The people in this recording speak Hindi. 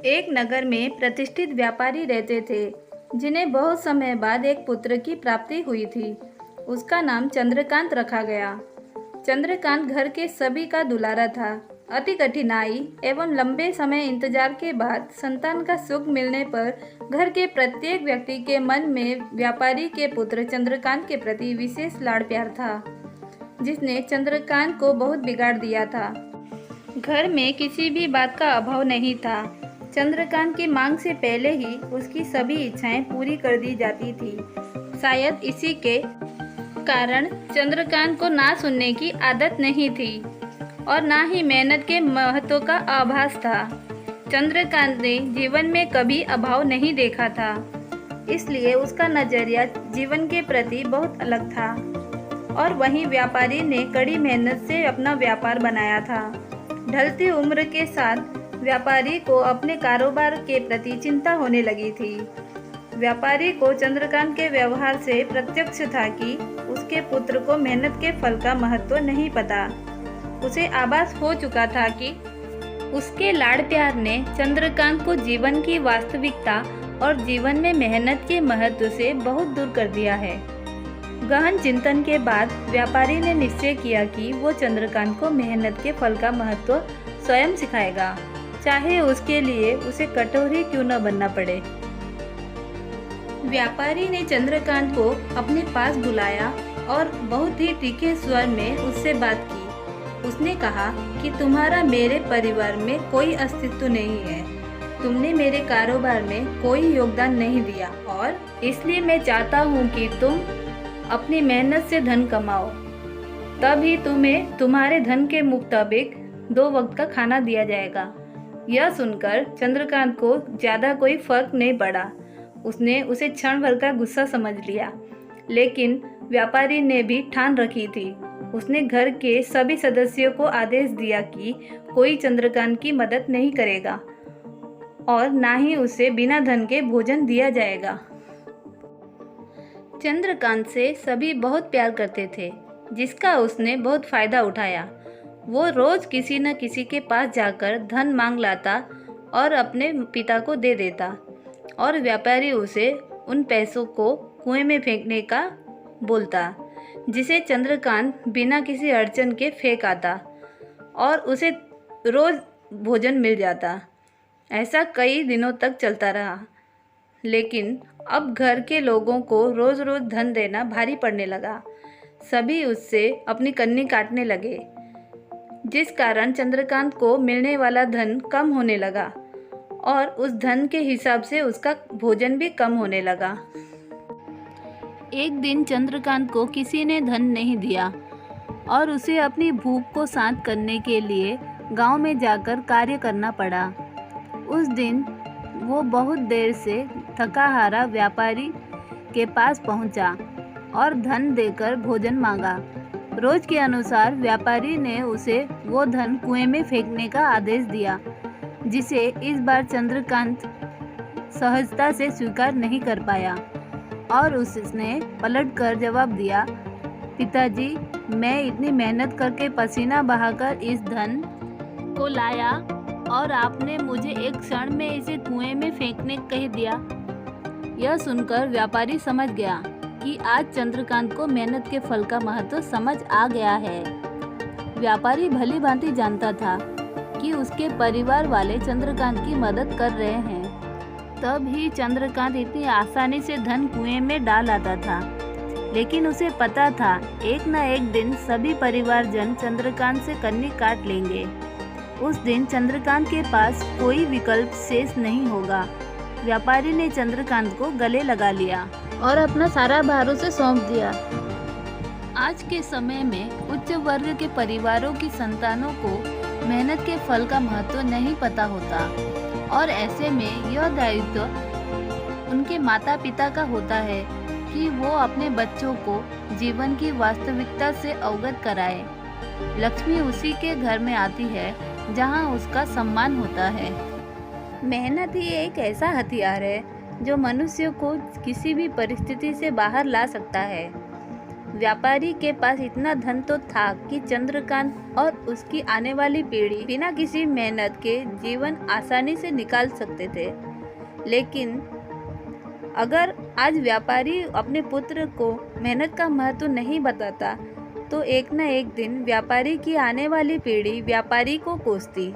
एक नगर में प्रतिष्ठित व्यापारी रहते थे, जिन्हें बहुत समय बाद एक पुत्र की प्राप्ति हुई थी। उसका नाम चंद्रकांत रखा गया। चंद्रकांत घर के सभी का दुलारा था। अति कठिनाई एवं लंबे समय इंतजार के बाद संतान का सुख मिलने पर घर के प्रत्येक व्यक्ति के मन में व्यापारी के पुत्र चंद्रकांत के प्रति विशेष लाड़ प्यार था, जिसने चंद्रकांत को बहुत बिगाड़ दिया था। घर में किसी भी बात का अभाव नहीं था। चंद्रकांत की मांग से पहले ही उसकी सभी इच्छाएं पूरी कर दी जाती थी। शायद इसी के कारण चंद्रकांत को ना सुनने की आदत नहीं थी और ना ही मेहनत के महत्व का आभास था। चंद्रकांत ने जीवन में कभी अभाव नहीं देखा था, इसलिए उसका नजरिया जीवन के प्रति बहुत अलग था। और वहीं व्यापारी ने कड़ी मेहनत से अपना व्यापार बनाया था। ढलती उम्र के साथ व्यापारी को अपने कारोबार के प्रति चिंता होने लगी थी। व्यापारी को चंद्रकांत के व्यवहार से प्रत्यक्ष था कि उसके पुत्र को मेहनत के फल का महत्व नहीं पता। उसे आभास हो चुका था कि उसके लाड़ प्यार ने चंद्रकांत को जीवन की वास्तविकता और जीवन में मेहनत के महत्व से बहुत दूर कर दिया है। गहन चिंतन के बाद व्यापारी ने निश्चय किया कि वो चंद्रकांत को मेहनत के फल का महत्व स्वयं सिखाएगा, चाहे उसके लिए उसे कठोर ही क्यों न बनना पड़े। व्यापारी ने चंद्रकांत को अपने पास बुलाया और बहुत ही तीखे स्वर में उससे बात की। उसने कहा कि तुम्हारा मेरे परिवार में कोई अस्तित्व नहीं है। तुमने मेरे कारोबार में कोई योगदान नहीं दिया और इसलिए मैं चाहता हूँ कि तुम अपनी मेहनत से धन कमाओ, तभी तुम्हें तुम्हारे धन के मुताबिक 2 वक्त का खाना दिया जाएगा। यह सुनकर चंद्रकांत को ज़्यादा कोई फर्क नहीं पड़ा। उसने उसे क्षण भर का गुस्सा समझ लिया, लेकिन व्यापारी ने भी ठान रखी थी। उसने घर के सभी सदस्यों को आदेश दिया कि कोई चंद्रकांत की मदद नहीं करेगा और ना ही उसे बिना धन के भोजन दिया जाएगा। चंद्रकांत से सभी बहुत प्यार करते थे, जिसका उसने बहुत फायदा उठाया। वो रोज किसी न किसी के पास जाकर धन मांग लाता और अपने पिता को दे देता और व्यापारी उसे उन पैसों को कुएं में फेंकने का बोलता, जिसे चंद्रकांत बिना किसी अड़चन के फेंक आता और उसे रोज भोजन मिल जाता। ऐसा कई दिनों तक चलता रहा, लेकिन अब घर के लोगों को रोज रोज धन देना भारी पड़ने लगा। सभी उससे अपनी कन्नी काटने लगे, जिस कारण चंद्रकांत को मिलने वाला धन कम होने लगा और उस धन के हिसाब से उसका भोजन भी कम होने लगा। एक दिन चंद्रकांत को किसी ने धन नहीं दिया और उसे अपनी भूख को शांत करने के लिए गांव में जाकर कार्य करना पड़ा। उस दिन वो बहुत देर से थका हारा व्यापारी के पास पहुंचा और धन देकर भोजन मांगा। रोज के अनुसार व्यापारी ने उसे वो धन कुएं में फेंकने का आदेश दिया, जिसे इस बार चंद्रकांत सहजता से स्वीकार नहीं कर पाया और उसने पलटकर जवाब दिया, पिताजी, मैं इतनी मेहनत करके पसीना बहाकर इस धन को लाया और आपने मुझे एक क्षण में इसे कुएं में फेंकने कह दिया। यह सुनकर व्यापारी समझ गया कि आज चंद्रकांत को मेहनत के फल का महत्व समझ आ गया है। व्यापारी भली भांति जानता था कि उसके परिवार वाले चंद्रकांत की मदद कर रहे हैं, तब ही चंद्रकांत इतनी आसानी से धन कुएं में डाल आता था। लेकिन उसे पता था एक न एक दिन सभी परिवारजन चंद्रकांत से कन्नी काट लेंगे। उस दिन चंद्रकांत के पास कोई विकल्प शेष नहीं होगा। व्यापारी ने चंद्रकांत को गले लगा लिया और अपना सारा भार उसे सौंप दिया। आज के समय में उच्च वर्ग के परिवारों की संतानों को मेहनत के फल का महत्व नहीं पता होता और ऐसे में यह दायित्व उनके माता पिता का होता है कि वो अपने बच्चों को जीवन की वास्तविकता से अवगत कराए। लक्ष्मी उसी के घर में आती है जहां उसका सम्मान होता है। मेहनत ही एक ऐसा हथियार है जो मनुष्य को किसी भी परिस्थिति से बाहर ला सकता है। व्यापारी के पास इतना धन तो था कि चंद्रकांत और उसकी आने वाली पीढ़ी बिना किसी मेहनत के जीवन आसानी से निकाल सकते थे। लेकिन अगर आज व्यापारी अपने पुत्र को मेहनत का महत्व नहीं बताता, तो एक न एक दिन व्यापारी की आने वाली पीढ़ी व्यापारी को कोसती।